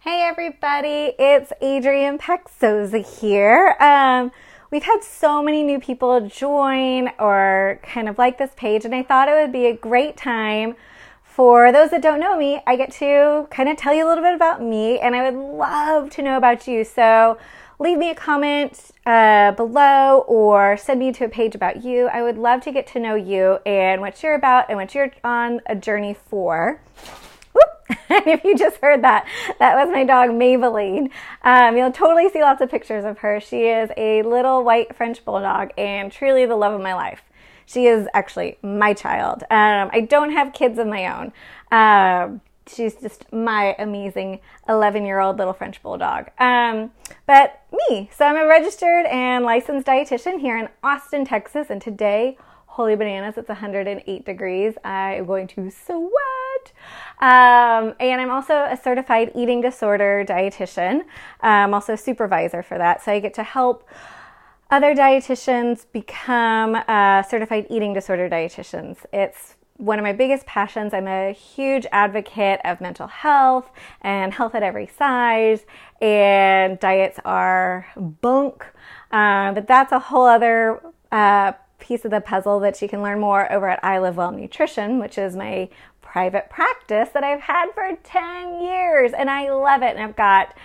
Hey everybody, it's Adrien Paczosa here. We've had so many new people join or kind of like this page, and I thought it would be a great time for those that don't know me. I get to kind of tell you a little bit about me, and I would love to know about you. So leave me a comment below or send me to a page about you. I would love to get to know you and what you're about and what you're on a journey for. And if you just heard that, that was my dog Maybelline. You'll totally see lots of pictures of her. She is a little white French Bulldog and truly the love of my life. She is actually my child. I don't have kids of my own. She's just my amazing 11-year-old little French Bulldog. But me, so I'm a registered and licensed dietitian here in Austin, Texas, and today, holy bananas, it's 108 degrees. I'm going to sweat. And I'm also a certified eating disorder dietitian. I'm also a supervisor for that. So I get to help other dietitians become certified eating disorder dietitians. It's one of my biggest passions. I'm a huge advocate of mental health and health at every size, and diets are bunk. But that's a whole other piece of the puzzle that you can learn more over at I Live Well Nutrition, which is my private practice that I've had for 10 years, and I love it. And I've got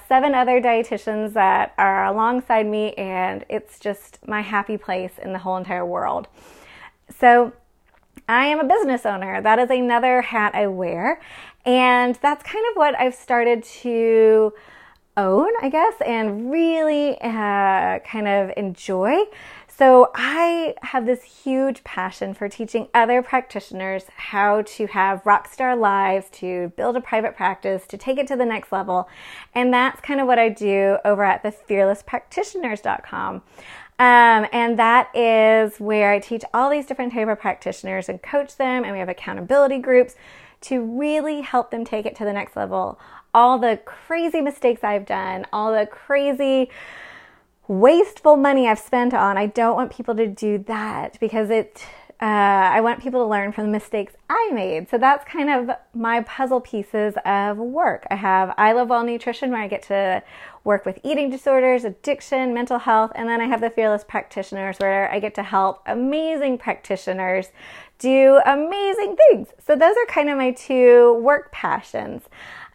7 other dietitians that are alongside me, and it's just my happy place in the whole entire world. So I am a business owner. That is another hat I wear, and that's kind of what I've started to own, I guess, and really kind of enjoy. So I have this huge passion for teaching other practitioners how to have rock star lives, to build a private practice, to take it to the next level. And that's kind of what I do over at thefearlesspractitioners.com. And that is where I teach all these different type of practitioners and coach them. And we have accountability groups to really help them take it to the next level. All the crazy mistakes I've done, all the crazy wasteful money I've spent on, I don't want people to do that, because I want people to learn from the mistakes I made. So that's kind of my puzzle pieces of work. I have I Love Well Nutrition, where I get to work with eating disorders, addiction, mental health, and then I have the Fearless Practitioners, where I get to help amazing practitioners do amazing things. So those are kind of my 2 work passions.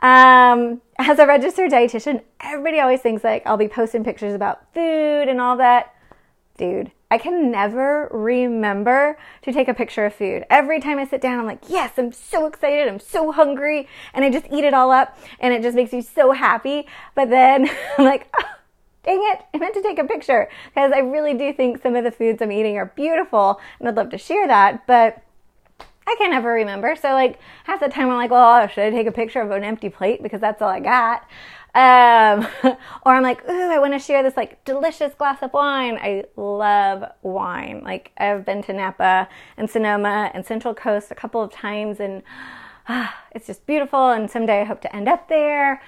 As a registered dietitian, everybody always thinks like I'll be posting pictures about food and all that. Dude, I can never remember to take a picture of food. Every time I sit down, I'm like, yes, I'm so excited, I'm so hungry, and I just eat it all up, and it just makes me so happy. But then I'm like, oh, dang it, I meant to take a picture, because I really do think some of the foods I'm eating are beautiful, and I'd love to share that, but I can never remember. So like half the time I'm like, well, should I take a picture of an empty plate because that's all I got? Or I'm like, ooh, I want to share this like delicious glass of wine. I love wine. Like I've been to Napa and Sonoma and Central Coast a couple of times, and it's just beautiful. And someday I hope to end up there.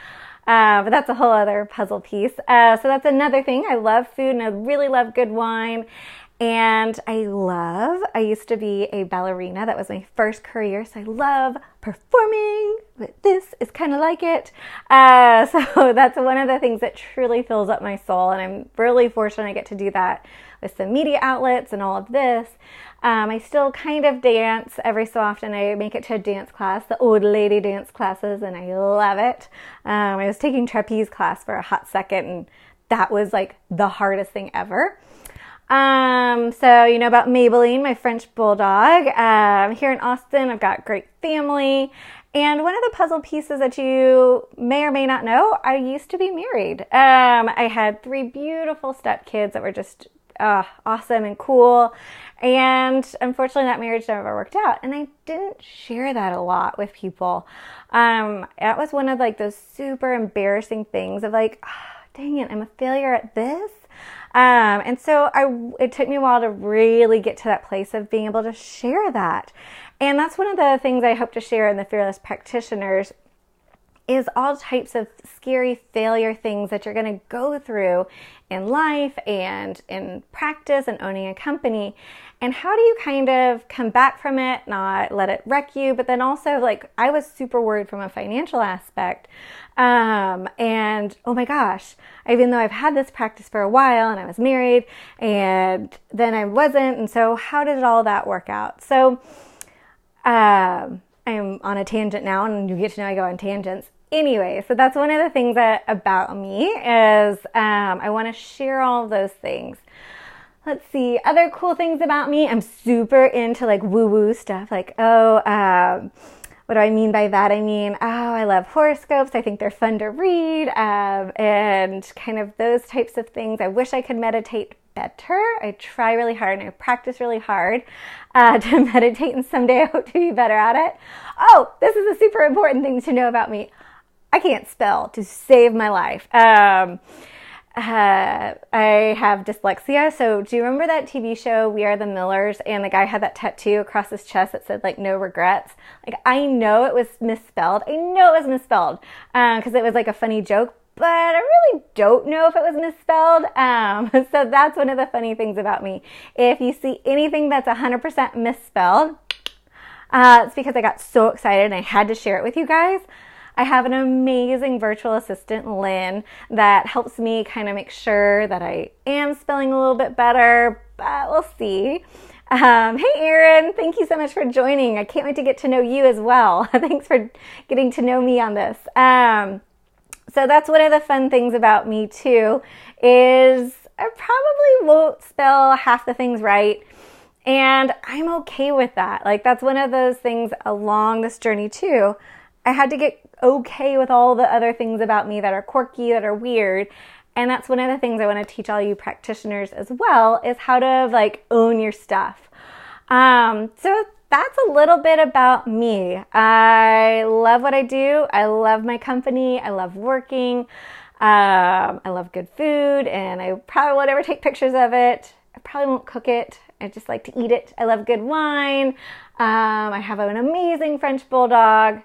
But that's a whole other puzzle piece. So that's another thing. I love food, and I really love good wine. And I used to be a ballerina. That was my first career. So I love performing, but this is kind of like it. So that's one of the things that truly fills up my soul. And I'm really fortunate I get to do that with some media outlets and all of this. I still kind of dance every so often. I make it to a dance class, the old lady dance classes, and I love it. I was taking trapeze class for a hot second, and that was like the hardest thing ever. So you know about Maybelline, my French Bulldog. Here in Austin, I've got great family. And one of the puzzle pieces that you may or may not know, I used to be married. I had 3 beautiful stepkids that were just awesome and cool. And unfortunately, that marriage never worked out. And I didn't share that a lot with people. That was one of like those super embarrassing things of like, oh, dang it, I'm a failure at this. And so it took me a while to really get to that place of being able to share that. And that's one of the things I hope to share in the Fearless Practitioners is all types of scary failure things that you're going to go through in life and in practice and owning a company. And how do you kind of come back from it, not let it wreck you, but then also, like, I was super worried from a financial aspect. And oh my gosh, even though I've had this practice for a while and I was married and then I wasn't. And so how did all that work out? So I'm on a tangent now, and you get to know I go on tangents. Anyway, so that's one of the things about me is I want to share all of those things. Let's see, other cool things about me. I'm super into like woo-woo stuff. Like, what do I mean by that? I mean, I love horoscopes. I think they're fun to read, and kind of those types of things. I wish I could meditate better. I try really hard and I practice really hard to meditate, and someday I hope to be better at it. Oh, this is a super important thing to know about me. I can't spell to save my life. I have dyslexia. So do you remember that TV show, We Are the Millers? And the guy had that tattoo across his chest that said like, no regrets. Like, I know it was misspelled. Because it was like a funny joke, but I really don't know if it was misspelled. So that's one of the funny things about me. If you see anything that's 100% misspelled, it's because I got so excited and I had to share it with you guys. I have an amazing virtual assistant, Lynn, that helps me kind of make sure that I am spelling a little bit better, but we'll see. Hey, Erin, thank you so much for joining. I can't wait to get to know you as well. Thanks for getting to know me on this. So that's one of the fun things about me too, is I probably won't spell half the things right. And I'm okay with that. Like, that's one of those things along this journey too. I had to get okay with all the other things about me that are quirky, that are weird. And that's one of the things I want to teach all you practitioners as well, is how to like own your stuff. So that's a little bit about me. I love what I do. I love my company. I love working. I love good food, and I probably won't ever take pictures of it. I probably won't cook it. I just like to eat it. I love good wine. I have an amazing French Bulldog.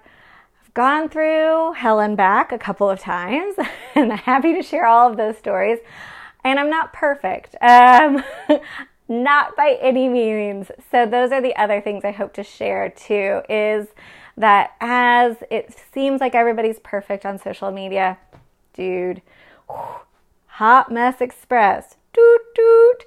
Gone through hell and back a couple of times, and I'm happy to share all of those stories. And I'm not perfect, not by any means. So those are the other things I hope to share too, is that as it seems like everybody's perfect on social media, dude, hot mess express, toot toot.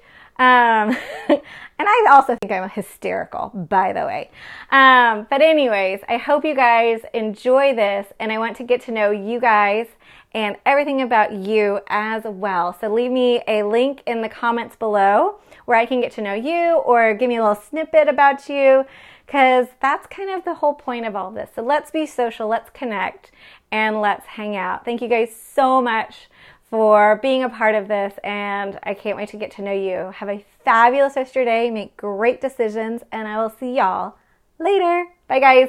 And I also think I'm hysterical, by the way. But anyways, I hope you guys enjoy this, and I want to get to know you guys and everything about you as well. So leave me a link in the comments below where I can get to know you, or give me a little snippet about you, because that's kind of the whole point of all this. So let's be social, let's connect, and let's hang out. Thank you guys so much for being a part of this, and I can't wait to get to know you. Have a fabulous rest of your day, make great decisions, and I will see y'all later. Bye guys.